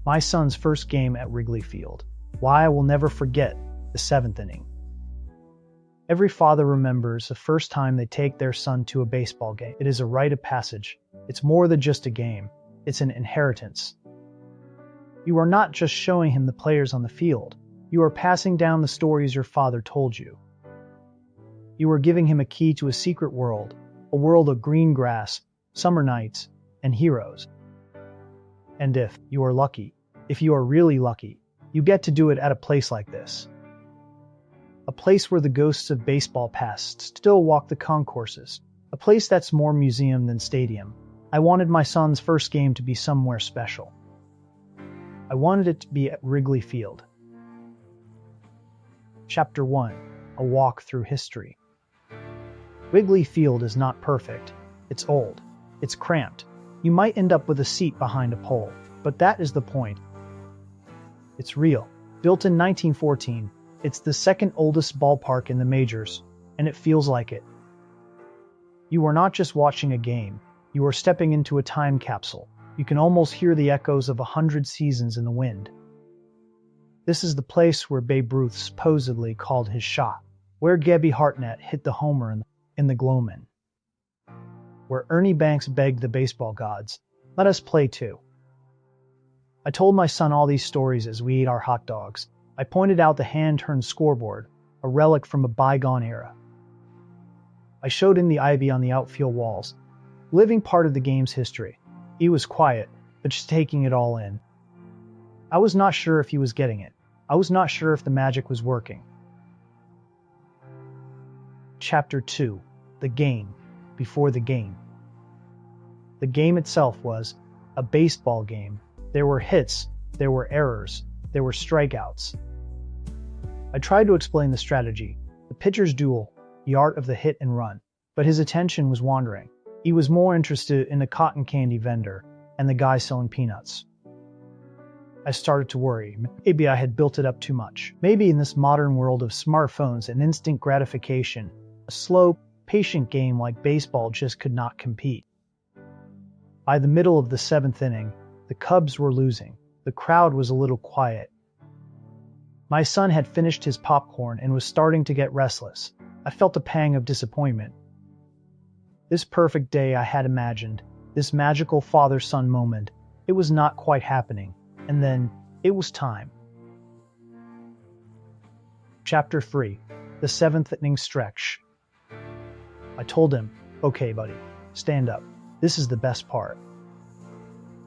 My son's first game at Wrigley Field. Why I will never forget the seventh inning. Every father remembers the first time they take their son to a baseball game. It is a rite of passage. It's more than just a game. It's an inheritance. You are not just showing him the players on the field. You are passing down the stories your father told you. You are giving him a key to a secret world, a world of green grass, summer nights, and heroes. And if you are lucky, if you are really lucky, you get to do it at a place like this. A place where the ghosts of baseball past still walk the concourses. A place that's more museum than stadium. I wanted my son's first game to be somewhere special. I wanted it to be at Wrigley Field. Chapter 1. A Walk Through History. Wrigley Field is not perfect. It's old. It's cramped. You might end up with a seat behind a pole, but that is the point. It's real. Built in 1914, it's the second oldest ballpark in the majors, and it feels like it. You are not just watching a game. You are stepping into a time capsule. You can almost hear the echoes of 100 seasons in the wind. This is the place where Babe Ruth supposedly called his shot, where Gabby Hartnett hit the homer in the Gloman, where Ernie Banks begged the baseball gods, "Let us play too." I told my son all these stories as we ate our hot dogs. I pointed out the hand-turned scoreboard, a relic from a bygone era. I showed him the ivy on the outfield walls, living part of the game's history. He was quiet, but just taking it all in. I was not sure if he was getting it. I was not sure if the magic was working. Chapter 2. The Game. Before the game. The game itself was a baseball game. There were hits, there were errors, there were strikeouts. I tried to explain the strategy, the pitcher's duel, the art of the hit and run, but his attention was wandering. He was more interested in the cotton candy vendor and the guy selling peanuts. I started to worry. Maybe I had built it up too much. Maybe in this modern world of smartphones and instant gratification, a slow, patient game like baseball just could not compete. By the middle of the seventh inning, the Cubs were losing. The crowd was a little quiet. My son had finished his popcorn and was starting to get restless. I felt a pang of disappointment. This perfect day I had imagined, this magical father-son moment, it was not quite happening. And then, it was time. Chapter 3. The seventh inning stretch. I told him, "Okay, buddy, stand up. This is the best part."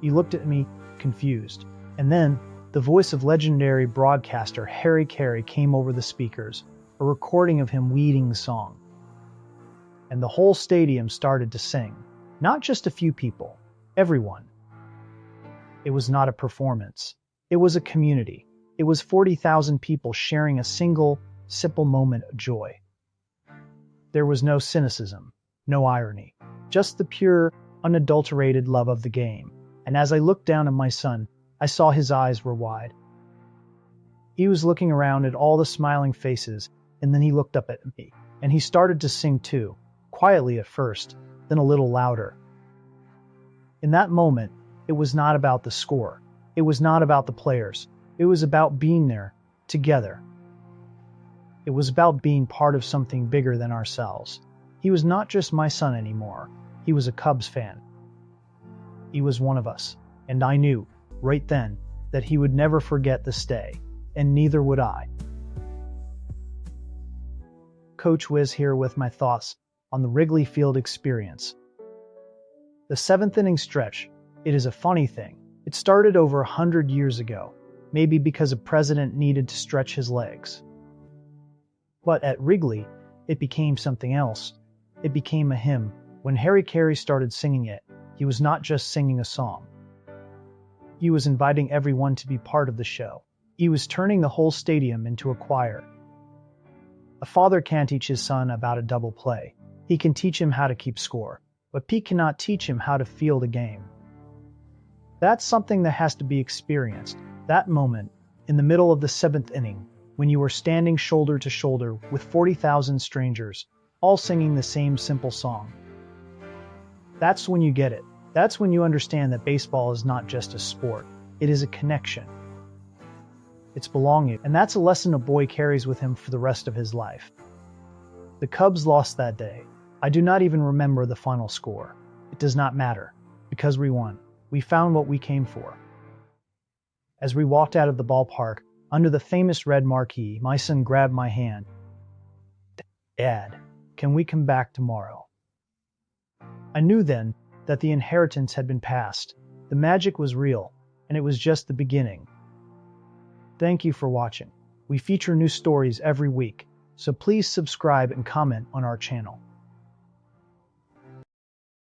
He looked at me, confused. And then, the voice of legendary broadcaster Harry Carey came over the speakers, a recording of him leading the song. And the whole stadium started to sing. Not just a few people, everyone. It was not a performance. It was a community. It was 40,000 people sharing a single, simple moment of joy. There was no cynicism, no irony, just the pure, unadulterated love of the game. And as I looked down at my son, I saw his eyes were wide. He was looking around at all the smiling faces, and then he looked up at me, and he started to sing too, quietly at first, then a little louder. In that moment, it was not about the score. It was not about the players. It was about being there, together. It was about being part of something bigger than ourselves. He was not just my son anymore. He was a Cubs fan. He was one of us, and I knew, right then, that he would never forget this day, and neither would I. Coach Wiz here with my thoughts on the Wrigley Field experience. The seventh inning stretch, it is a funny thing. It started over 100 years ago, maybe because a president needed to stretch his legs. But at Wrigley, it became something else. It became a hymn. When Harry Carey started singing it, he was not just singing a song. He was inviting everyone to be part of the show. He was turning the whole stadium into a choir. A father can't teach his son about a double play. He can teach him how to keep score, but Pete cannot teach him how to feel the game. That's something that has to be experienced. That moment, in the middle of the seventh inning, when you are standing shoulder to shoulder with 40,000 strangers, all singing the same simple song. That's when you get it. That's when you understand that baseball is not just a sport. It is a connection. It's belonging, and that's a lesson a boy carries with him for the rest of his life. The Cubs lost that day. I do not even remember the final score. It does not matter, because we won. We found what we came for. As we walked out of the ballpark, under the famous red marquee, my son grabbed my hand. "Dad, can we come back tomorrow?" I knew then that the inheritance had been passed. The magic was real, and it was just the beginning. Thank you for watching. We feature new stories every week, so please subscribe and comment on our channel.